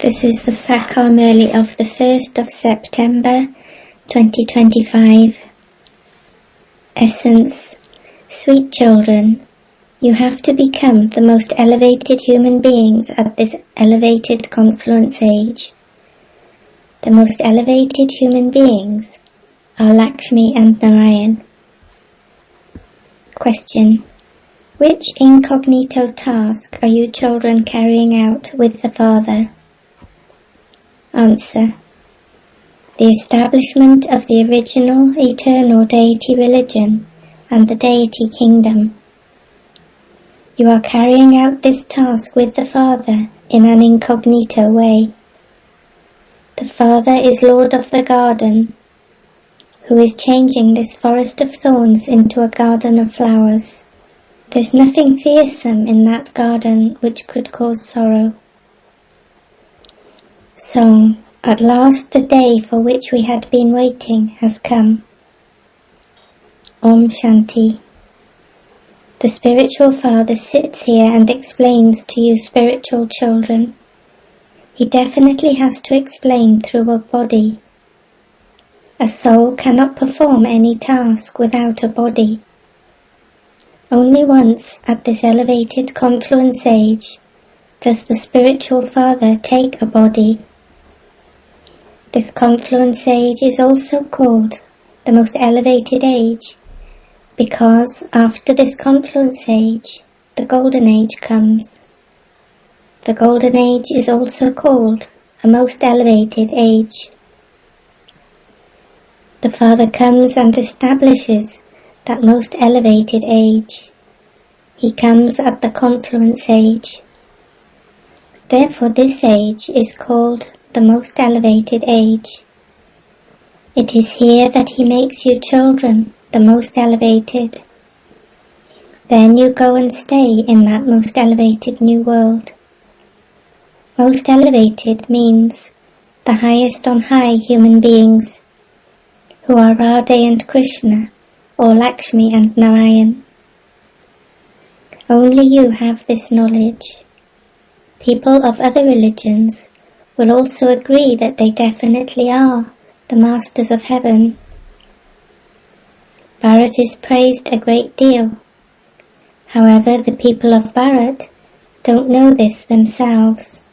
This is the Sakar Murli of the 1st of September 2025. Essence. Sweet children, you have to become the most elevated human beings at this elevated confluence age. The most elevated human beings are Lakshmi and Narayan. Question. Which incognito task are you children carrying out with the Father? Answer. The establishment of the original eternal deity religion and the deity kingdom. You are carrying out this task with the Father in an incognito way. The Father is Lord of the garden, who is changing this forest of thorns into a garden of flowers. There's nothing fearsome in that garden which could cause sorrow. Song. At last the day for which we had been waiting has come. Om Shanti. The spiritual father sits here and explains to you spiritual children. He definitely has to explain through a body. A soul cannot perform any task without a body. Only once at this elevated confluence age does the spiritual father take a body. This confluence age is also called the most elevated age because after this confluence age, the golden age comes. The golden age is also called a most elevated age. The Father comes and establishes that most elevated age. He comes at the confluence age. Therefore this age is called the most elevated age. It is here that he makes you children the most elevated. Then you go and stay in that most elevated new world. Most elevated means the highest on high human beings, who are Radha and Krishna, or Lakshmi and Narayan. Only you have this knowledge. People of other religions will also agree that they definitely are the masters of heaven. Bharat is praised a great deal. However, the people of Bharat don't know this themselves.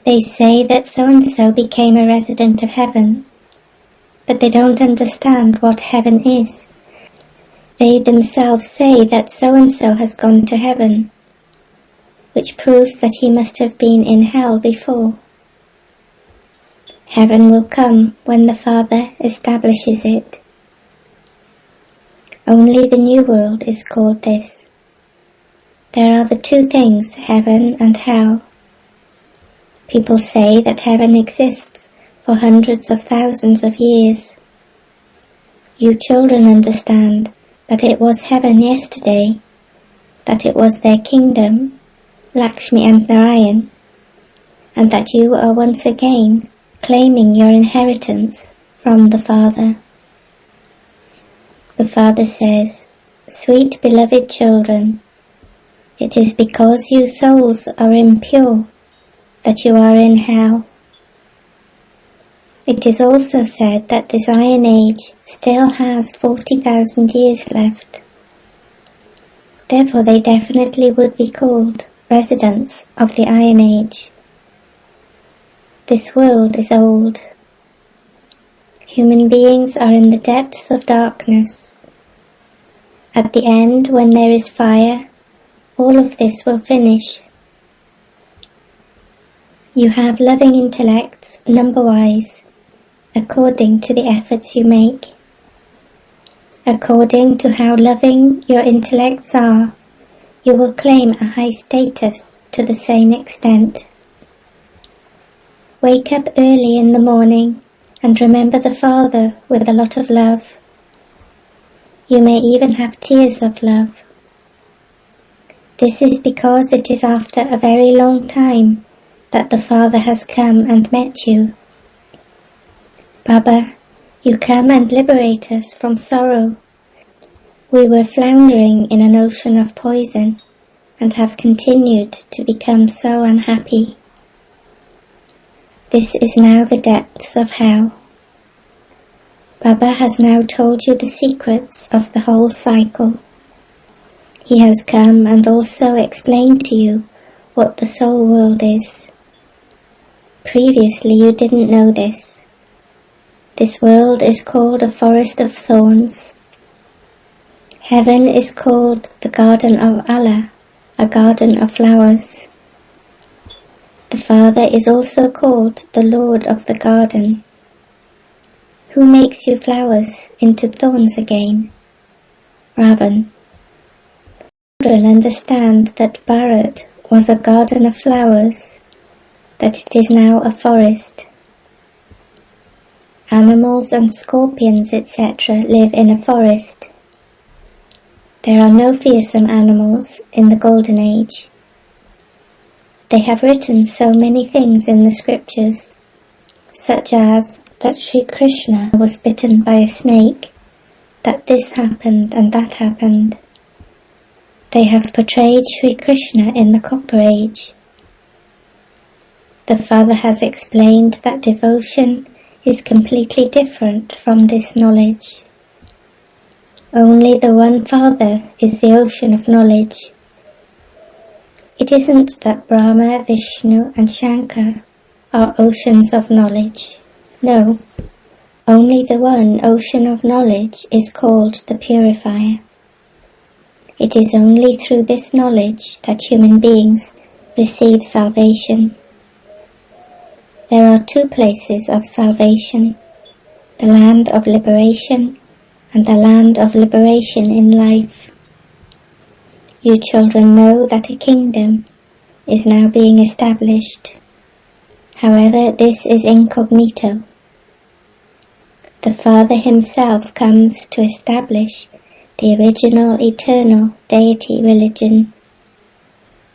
They say that so-and-so became a resident of heaven, but they don't understand what heaven is. They themselves say that so-and-so has gone to heaven, which proves that he must have been in hell before. Heaven will come when the Father establishes it. Only the new world is called this. There are the two things, heaven and hell. People say that heaven exists for hundreds of thousands of years. You children understand that it was heaven yesterday, that it was their kingdom, Lakshmi and Narayan, and that you are once again claiming your inheritance from the Father. The Father says, Sweet beloved children, it is because you souls are impure that you are in hell. It is also said that this Iron Age still has 40,000 years left. Therefore they definitely would be called residents of the Iron Age. This world is old. Human beings are in the depths of darkness. At the end, when there is fire, all of this will finish. You have loving intellects, number-wise, according to the efforts you make. According to how loving your intellects are, you will claim a high status to the same extent. Wake up early in the morning and remember the Father with a lot of love. You may even have tears of love. This is because it is after a very long time that the Father has come and met you. Baba, you come and liberate us from sorrow. We were floundering in an ocean of poison and have continued to become so unhappy. This is now the depths of hell. Baba has now told you the secrets of the whole cycle. He has come and also explained to you what the soul world is. Previously you didn't know this. This world is called a forest of thorns. Heaven is called the garden of Allah, a garden of flowers. The Father is also called the Lord of the garden. Who makes you flowers into thorns again? Ravan. Children understand that Bharat was a garden of flowers, that it is now a forest. Animals and scorpions, etc. live in a forest. There are no fearsome animals in the Golden Age. They have written so many things in the scriptures, such as that Sri Krishna was bitten by a snake, that this happened and that happened. They have portrayed Sri Krishna in the Copper Age. The Father has explained that devotion is completely different from this knowledge. Only the one Father is the ocean of knowledge. It isn't that Brahma, Vishnu and Shankar are oceans of knowledge. No, only the one ocean of knowledge is called the Purifier. It is only through this knowledge that human beings receive salvation. There are two places of salvation, the land of liberation and the land of liberation in life. You children know that a kingdom is now being established. However, this is incognito. The Father himself comes to establish the original eternal deity religion.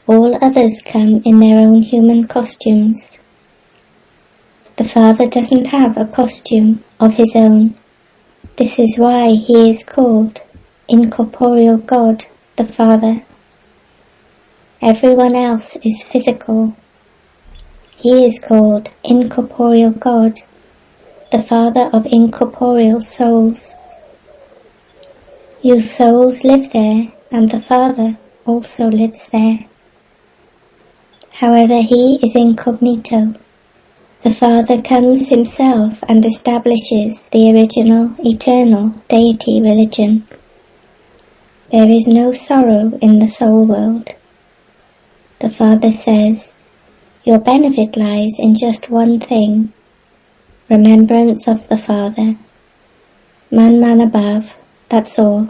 All others come in their own human costumes. The Father doesn't have a costume of his own. This is why he is called incorporeal God, the Father. Everyone else is physical. He is called incorporeal God, the Father of incorporeal souls. You souls live there, and the Father also lives there. However, he is incognito. The Father comes himself and establishes the original, eternal deity religion. There is no sorrow in the soul world. The Father says, your benefit lies in just one thing, remembrance of the Father. Man above, that's all.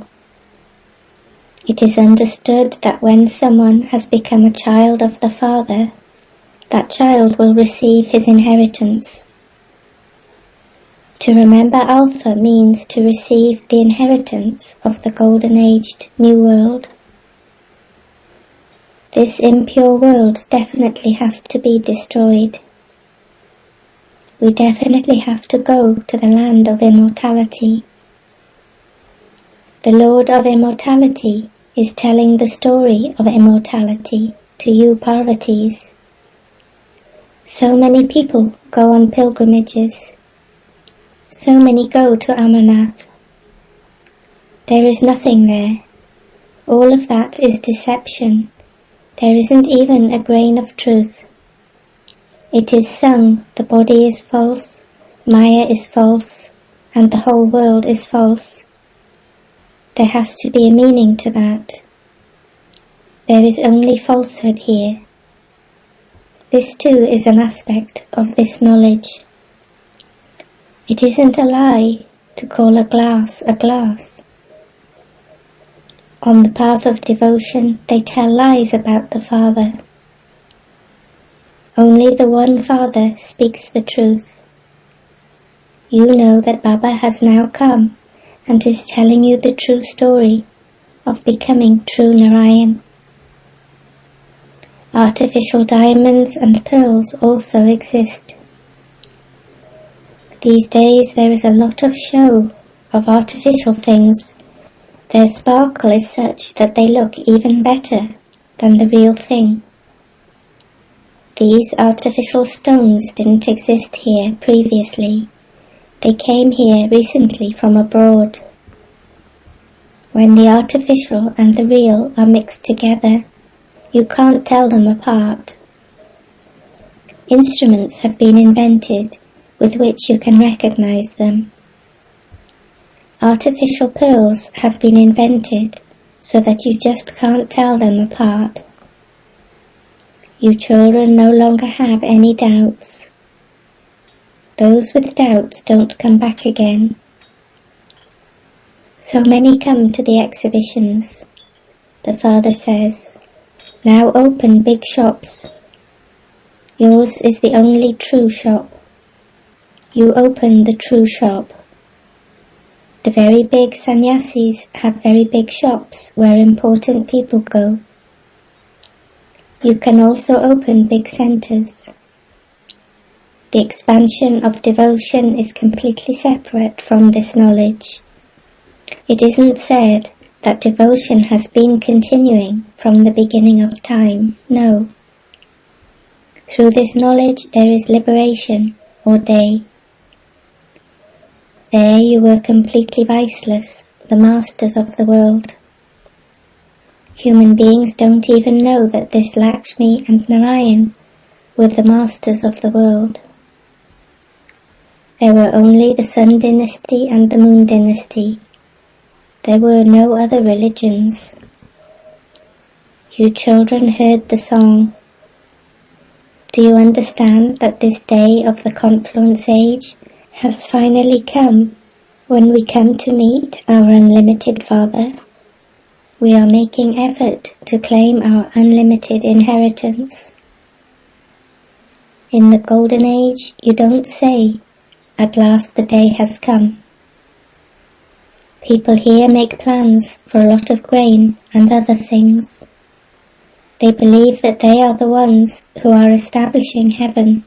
It is understood that when someone has become a child of the Father, that child will receive his inheritance. To remember Alpha means to receive the inheritance of the golden-aged new world. This impure world definitely has to be destroyed. We definitely have to go to the land of immortality. The Lord of Immortality is telling the story of immortality to you Parvatis. So many people go on pilgrimages. So many go to Amarnath. There is nothing there. All of that is deception. There isn't even a grain of truth. It is sung, the body is false, Maya is false, and the whole world is false. There has to be a meaning to that. There is only falsehood here. This too is an aspect of this knowledge. It isn't a lie to call a glass a glass. On the path of devotion, they tell lies about the Father. Only the one Father speaks the truth. You know that Baba has now come and is telling you the true story of becoming true Narayan. Artificial diamonds and pearls also exist. These days there is a lot of show of artificial things. Their sparkle is such that they look even better than the real thing. These artificial stones didn't exist here previously. They came here recently from abroad. When the artificial and the real are mixed together, you can't tell them apart. Instruments have been invented with which you can recognize them. Artificial pearls have been invented so that you just can't tell them apart. You children no longer have any doubts. Those with doubts don't come back again. So many come to the exhibitions. The Father says, "Now open big shops. Yours is the only true shop. You open the true shop." The very big sannyasis have very big shops where important people go. You can also open big centers. The expansion of devotion is completely separate from this knowledge. It isn't said that devotion has been continuing from the beginning of time. No. Through this knowledge there is liberation, or day. There you were completely viceless, the masters of the world. Human beings don't even know that this Lakshmi and Narayan were the masters of the world. There were only the Sun dynasty and the Moon dynasty. There were no other religions. You children heard the song. Do you understand that this day of the confluence age has finally come when we come to meet our unlimited Father? We are making effort to claim our unlimited inheritance. In the golden age, you don't say, "At last the day has come." People here make plans for a lot of grain and other things. They believe that they are the ones who are establishing heaven.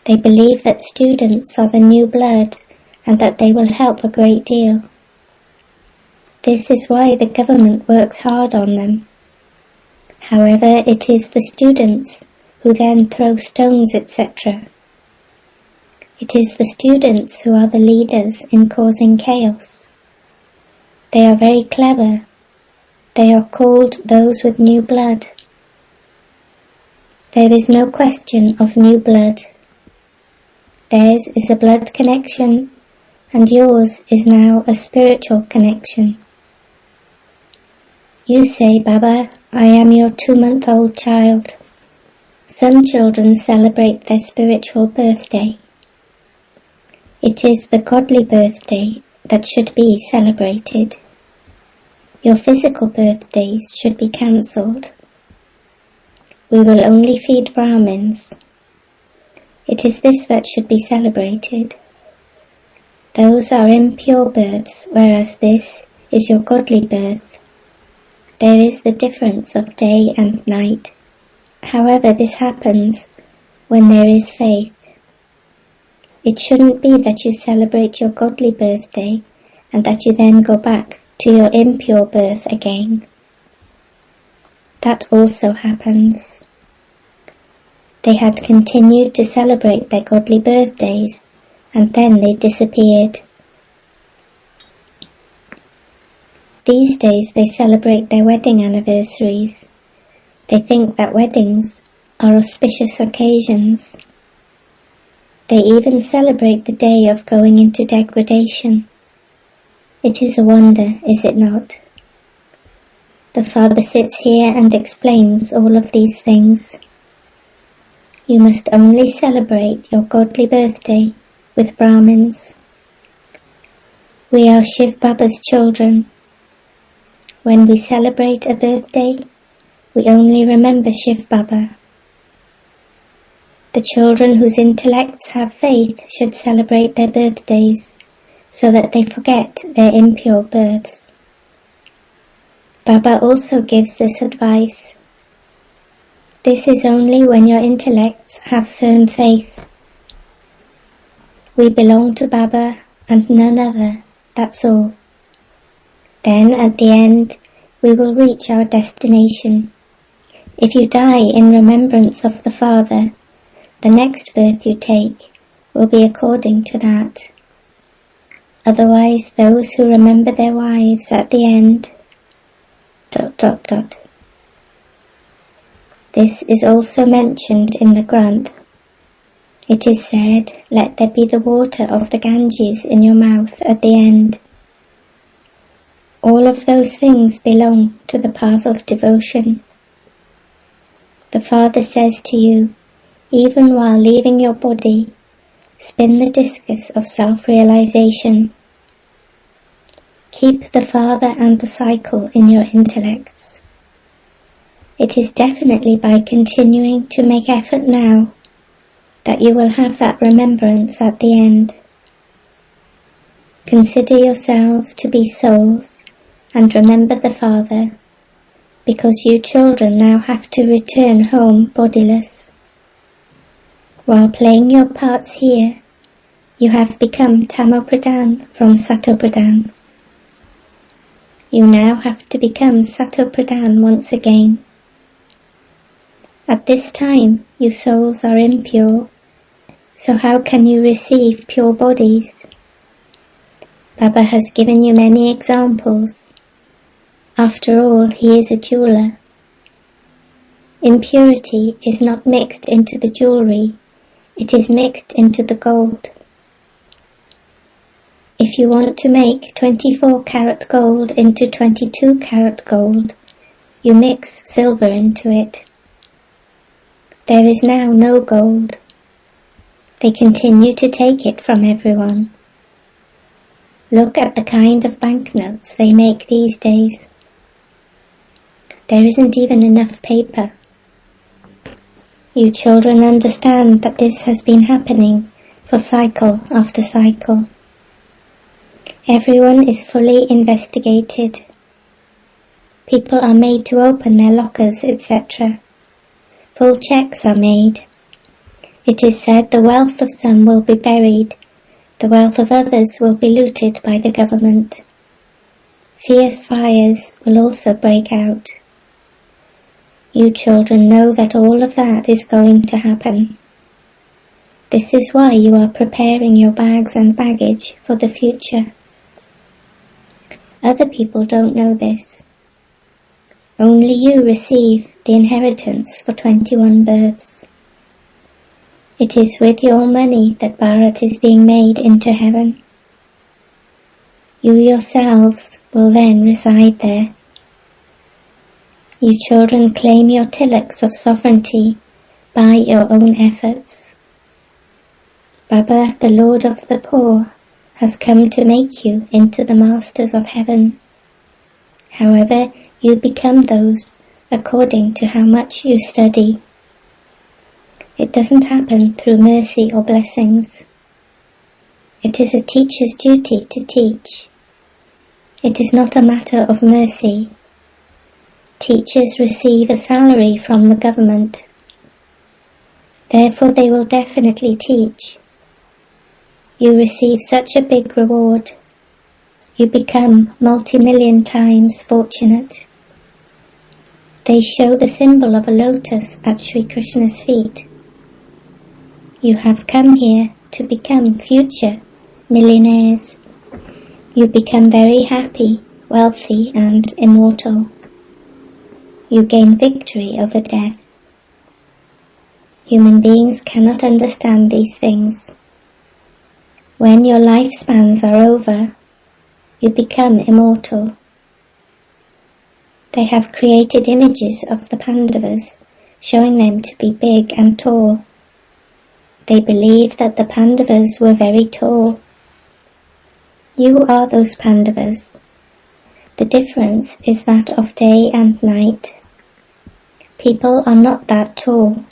They believe that students are the new blood and that they will help a great deal. This is why the government works hard on them. However, it is the students who then throw stones, etc. It is the students who are the leaders in causing chaos. They are very clever. They are called those with new blood. There is no question of new blood. Theirs is a blood connection, and yours is now a spiritual connection. You say, "Baba, I am your 2-month-old child." Some children celebrate their spiritual birthday. It is the godly birthday that should be celebrated. Your physical birthdays should be cancelled. We will only feed Brahmins. It is this that should be celebrated. Those are impure births, whereas this is your godly birth. There is the difference of day and night. However, this happens when there is faith. It shouldn't be that you celebrate your godly birthday and that you then go back to your impure birth again. That also happens. They had continued to celebrate their godly birthdays, and then they disappeared. These days they celebrate their wedding anniversaries. They think that weddings are auspicious occasions. They even celebrate the day of going into degradation. It is a wonder, is it not? The Father sits here and explains all of these things. You must only celebrate your godly birthday with Brahmins. We are Shivbaba's children. When we celebrate a birthday, we only remember Shivbaba. The children whose intellects have faith should celebrate their birthdays so that they forget their impure births. Baba also gives this advice. This is only when your intellects have firm faith. We belong to Baba and none other, that's all. Then at the end, we will reach our destination. If you die in remembrance of the Father, the next birth you take will be according to that. Otherwise, those who remember their wives at the end... This is also mentioned in the Granth. It is said, let there be the water of the Ganges in your mouth at the end. All of those things belong to the path of devotion. The Father says to you, even while leaving your body, spin the discus of self-realization. Keep the Father and the cycle in your intellects. It is definitely by continuing to make effort now that you will have that remembrance at the end. Consider yourselves to be souls and remember the Father, because you children now have to return home bodiless. While playing your parts here, you have become Tamopradhan from Satopradhan. You now have to become Satopradhan once again. At this time, you souls are impure, so how can you receive pure bodies? Baba has given you many examples. After all, he is a jeweler. Impurity is not mixed into the jewelry, it is mixed into the gold. If you want to make 24-karat gold into 22-karat gold, you mix silver into it. There is now no gold. They continue to take it from everyone. Look at the kind of banknotes they make these days. There isn't even enough paper. You children understand that this has been happening for cycle after cycle. Everyone is fully investigated. People are made to open their lockers, etc. Full checks are made. It is said the wealth of some will be buried, the wealth of others will be looted by the government. Fierce fires will also break out. You children know that all of that is going to happen. This is why you are preparing your bags and baggage for the future. Other people don't know this. Only you receive the inheritance for 21 births. It is with your money that Bharat is being made into heaven. You yourselves will then reside there. You children claim your tilaks of sovereignty by your own efforts. Baba, the Lord of the poor, has come to make you into the masters of heaven. However, you become those according to how much you study. It doesn't happen through mercy or blessings. It is a teacher's duty to teach. It is not a matter of mercy. Teachers receive a salary from the government. Therefore they will definitely teach. You receive such a big reward. You become multi-million times fortunate. They show the symbol of a lotus at Sri Krishna's feet. You have come here to become future millionaires. You become very happy, wealthy and immortal. You gain victory over death. Human beings cannot understand these things. When your lifespans are over, you become immortal. They have created images of the Pandavas, showing them to be big and tall. They believe that the Pandavas were very tall. You are those Pandavas. The difference is that of day and night. People are not that tall.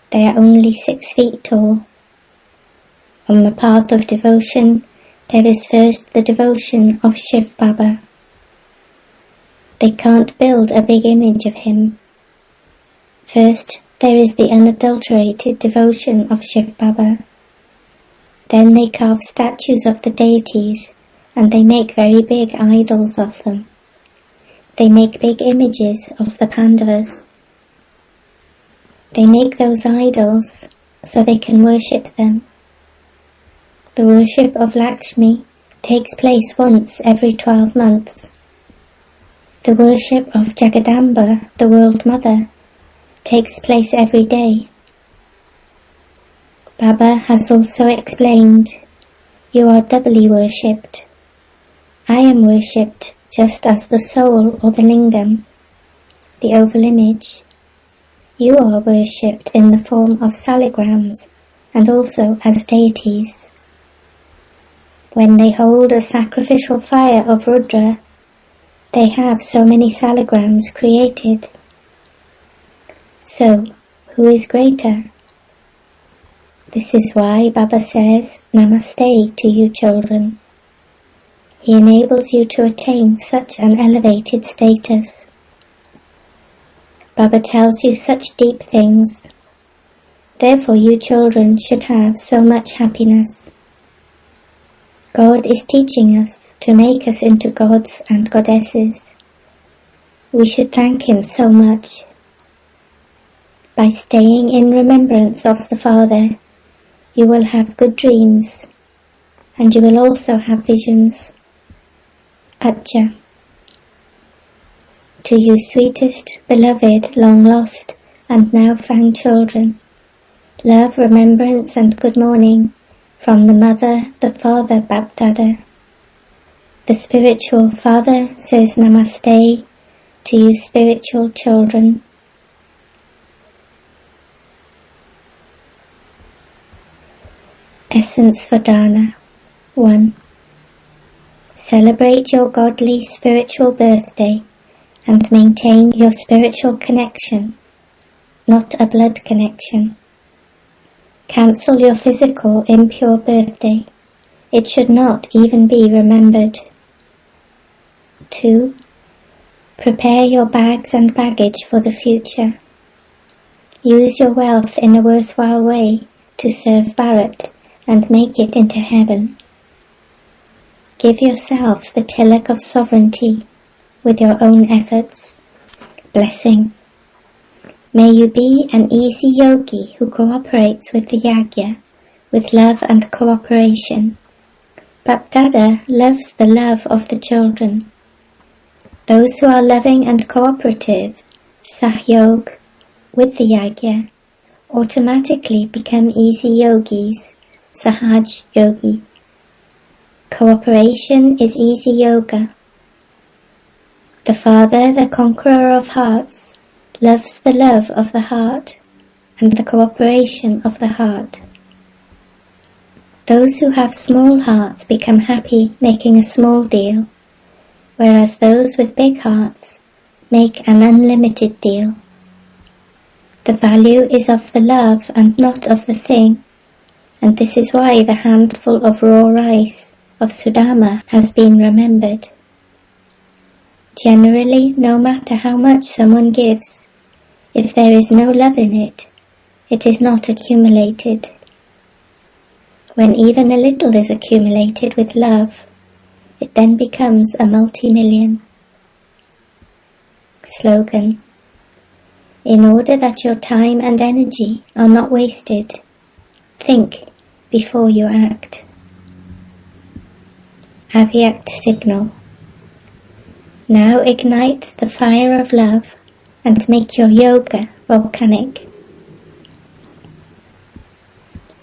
They are only 6 feet tall. On the path of devotion, there is first the devotion of Shivbaba. They can't build a big image of him. First, there is the unadulterated devotion of Shivbaba. Then they carve statues of the deities, and they make very big idols of them. They make big images of the Pandavas. They make those idols so they can worship them. The worship of Lakshmi takes place once every 12 months. The worship of Jagadamba, the World Mother, takes place every day. Baba has also explained, you are doubly worshipped. I am worshipped just as the soul or the lingam, the oval image. You are worshipped in the form of salagrams and also as deities. When they hold a sacrificial fire of Rudra, they have so many salagrams created. So, who is greater? This is why Baba says, Namaste to you children. He enables you to attain such an elevated status. Baba tells you such deep things. Therefore you children should have so much happiness. God is teaching us to make us into gods and goddesses. We should thank Him so much. By staying in remembrance of the Father, you will have good dreams, and you will also have visions. Acha. To you sweetest, beloved, long lost, and now found children, love, remembrance, and good morning from the Mother, the Father, Bapdada. The spiritual Father says Namaste to you spiritual children. Essence for Dharna. 1. Celebrate your godly spiritual birthday and maintain your spiritual connection, not a blood connection. Cancel your physical impure birthday. It should not even be remembered. 2. Prepare your bags and baggage for the future. Use your wealth in a worthwhile way to serve Bharat and make it into heaven. Give yourself the tilak of sovereignty with your own efforts. Blessing. May you be an easy yogi who cooperates with the yagya with love and cooperation. Bapdada loves the love of the children. Those who are loving and cooperative, sahyog, with the yagya, automatically become easy yogis, sahaj yogi. Cooperation is easy yoga. The Father, the conqueror of hearts, loves the love of the heart and the cooperation of the heart. Those who have small hearts become happy making a small deal, whereas those with big hearts make an unlimited deal. The value is of the love and not of the thing, and this is why the handful of raw rice of Sudama has been remembered. Generally, no matter how much someone gives, if there is no love in it, it is not accumulated. When even a little is accumulated with love, it then becomes a multi-million. Slogan. In order that your time and energy are not wasted, think before you act. Avyact signal. Now ignite the fire of love and make your yoga volcanic.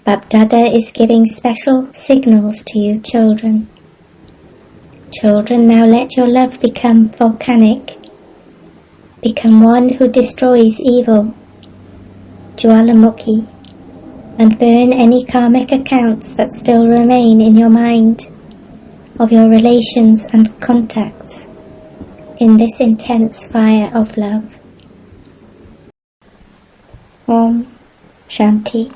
Bapdada is giving special signals to you children. Children, now let your love become volcanic. Become one who destroys evil, Jwalamukhi, and burn any karmic accounts that still remain in your mind of your relations and contacts in this intense fire of love. Om Shanti.